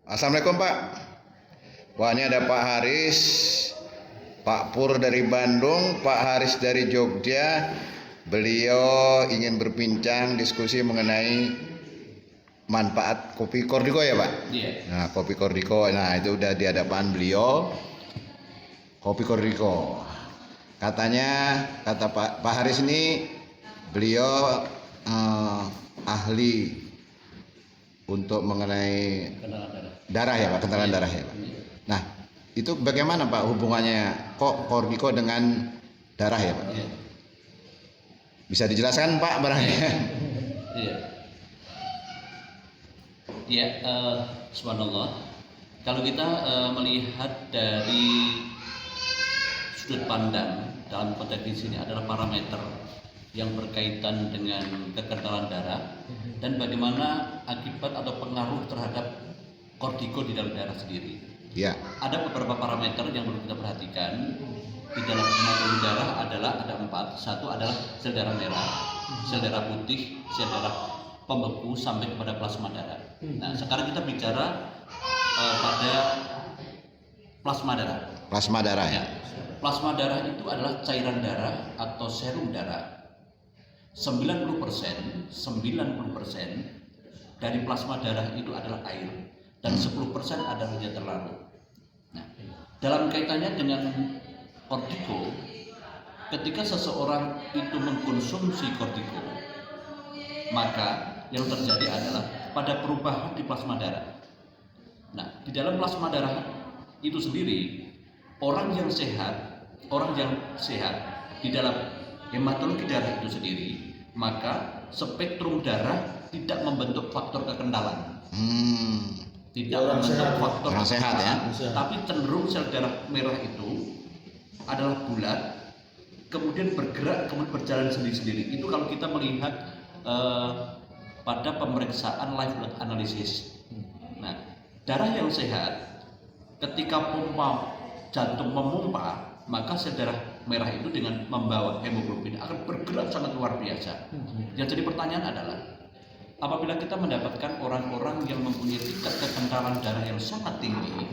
Assalamualaikum Pak. Wah, ini ada Pak Haris, Pak Pur dari Bandung, Pak Haris dari Jogja. Beliau ingin berbincang diskusi mengenai manfaat kopi Kordiko ya Pak? Iya. Nah, kopi Kordiko, nah itu udah di hadapan beliau. Kopi Kordiko. Katanya, kata Pak Haris ini, beliau ahli untuk mengenai darah ya Pak, kentalan darah ya Pak. Nah, itu bagaimana Pak hubungannya kok Kordiko dengan darah ya Pak? Iya. Bisa dijelaskan Pak barangnya? Iya. Iya, subhanallah. Kalau kita melihat dari sudut pandang dalam konteks di sini adalah parameter yang berkaitan dengan kekentalan darah dan bagaimana akibat atau pengaruh terhadap Kordiko di dalam darah sendiri. Ya. Ada beberapa parameter yang perlu kita perhatikan di dalam hemoglobin darah adalah ada 4. Satu adalah sel darah merah, sel darah putih, sel darah pembeku sampai kepada plasma darah. Nah, sekarang kita bicara pada plasma darah. Plasma darah ya. Plasma darah itu adalah cairan darah atau serum darah. 90% dari plasma darah itu adalah air dan 10% adalah zat terlarut. Nah, dalam kaitannya dengan Kordiko, ketika seseorang itu mengkonsumsi Kordiko, maka yang terjadi adalah pada perubahan di plasma darah. Nah, di dalam plasma darah itu sendiri, orang yang sehat di dalam hematologi darah itu sendiri, maka spektrum darah tidak membentuk faktor kekentalan. Tidak membentuk faktor orang sehat ya. Tapi cenderung sel darah merah itu adalah bulat, kemudian bergerak, kemudian berjalan sendiri-sendiri. Itu kalau kita melihat pada pemeriksaan live blood analysis. Nah, darah yang sehat ketika pompa jantung memompa, maka sel darah merah itu dengan membawa hemoglobin akan bergerak sangat luar biasa. Yang jadi pertanyaan adalah, apabila kita mendapatkan orang-orang yang mempunyai tingkat kekentalan darah yang sangat tinggi,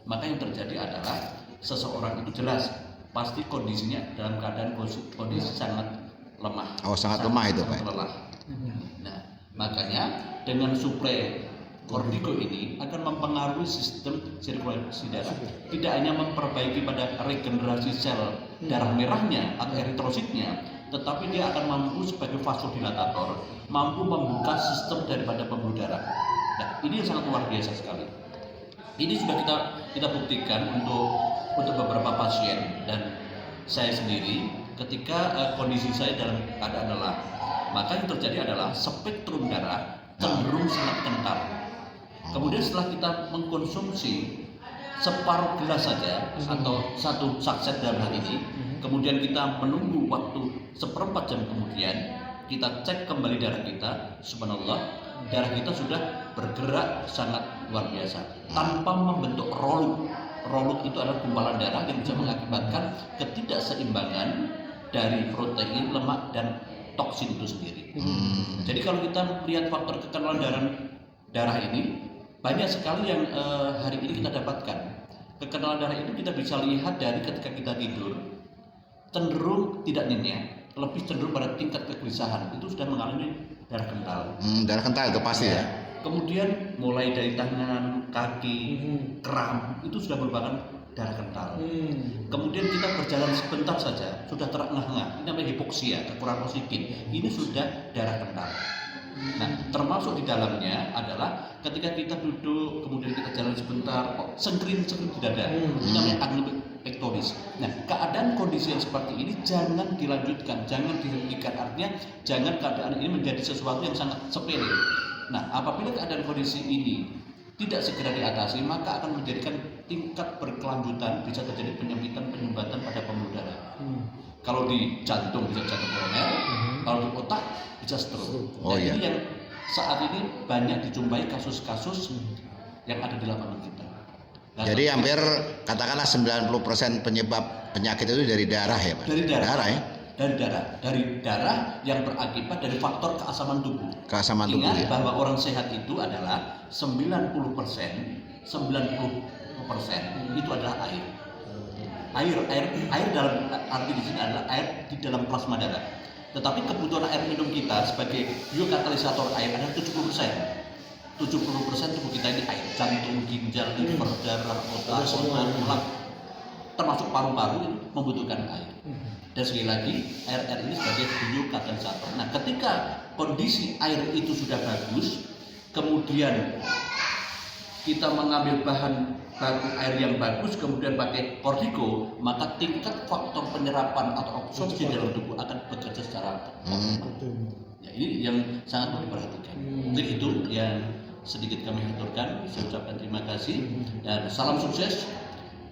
maka yang terjadi adalah seseorang itu jelas pasti kondisinya dalam keadaan kondisi sangat lemah. Oh, sangat lemah itu Pak. Lelah. Nah, makanya dengan suplai Kordiko ini akan mempengaruhi sistem sirkulasi darah, tidak hanya memperbaiki pada regenerasi sel darah merahnya atau eritrositnya, tetapi dia akan mampu sebagai vasodilatator, mampu membuka sistem daripada pembuluh darah. Nah, ini yang sangat luar biasa sekali. Ini sudah kita buktikan untuk beberapa pasien dan saya sendiri ketika kondisi saya dalam keadaan lelah, maka yang terjadi adalah spektrum darah cenderung sangat kental. Kemudian setelah kita mengkonsumsi separuh gelas saja atau satu sakset dalam hal ini, kemudian kita menunggu waktu seperempat jam kemudian, kita cek kembali darah kita, subhanallah, darah kita sudah bergerak sangat luar biasa tanpa membentuk rolut. Rolut itu adalah gumpalan darah yang bisa mengakibatkan ketidakseimbangan dari protein, lemak, dan toksin itu sendiri. Jadi kalau kita melihat faktor kekentalan darah ini, banyak sekali yang hari ini kita dapatkan. Kekentalan darah itu kita bisa lihat dari ketika kita tidur, cenderung tidak nyenyak, lebih cenderung pada tingkat kegelisahan, itu sudah mengalami darah kental. Darah kental itu pasti ya. Kemudian mulai dari tangan, kaki, kram, itu sudah merupakan darah kental. Kemudian kita berjalan sebentar saja sudah terengah-engah, ini namanya hipoksia, kekurangan oksigen, ini sudah darah kental. Nah, termasuk di dalamnya adalah ketika kita duduk, kemudian kita jalan sebentar, kok sengkring di dada, ini namanya agnome pectoris. Nah, keadaan kondisi yang seperti ini jangan dilanjutkan, jangan dihentikan, artinya jangan keadaan ini menjadi sesuatu yang sangat sepele. Nah, apabila keadaan kondisi ini tidak segera diatasi, maka akan menjadikan tingkat berkelanjutan, bisa terjadi penyumbatan pada pembuluh darah. Kalau di jantung bisa jantung koroner, kalau di otak bisa stroke. Oh, iya. Ini yang saat ini banyak dijumpai kasus-kasus yang ada di lapangan kita. Nah, jadi hampir katakanlah 90% penyebab penyakit itu dari darah ya Pak? Dari darah ya? Dari darah yang berakibat dari faktor keasaman tubuh. Keasaman tubuh. Ingat Ya? bahwa orang sehat itu adalah 90% 90% itu adalah air. Air dalam arti di sini adalah air di dalam plasma darah. Tetapi kebutuhan air minum kita sebagai biokatalisator air adalah 70%. 70% tubuh kita ini air, jantung, ginjal, liver, darah, otak, tulang, termasuk paru-paru itu membutuhkan air. Dan sekali lagi, air ini sebagai biokatalisator. Nah, ketika kondisi air itu sudah bagus, kemudian kita mengambil bahan baku air yang bagus, kemudian pakai kortiko, maka tingkat faktor penyerapan atau oksigen dalam tubuh akan bekerja secara optimal. Ya, ini yang sangat perlu diperhatikan. Mungkin itu yang sedikit kami aturkan. Saya ucapkan terima kasih dan salam sukses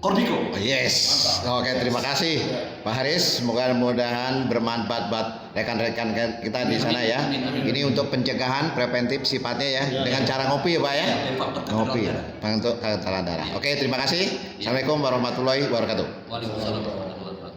Kortiko. Yes. Oke, terima kasih Pak Haris. Mudah-mudahan bermanfaat buat rekan-rekan kita di sana ya. Ini untuk pencegahan preventif sifatnya ya, dengan cara ngopi ya Pak ya. Ngopi untuk tekanan darah. Oke, terima kasih. Assalamualaikum warahmatullahi wabarakatuh. Waalaikumsalam warahmatullahi wabarakatuh.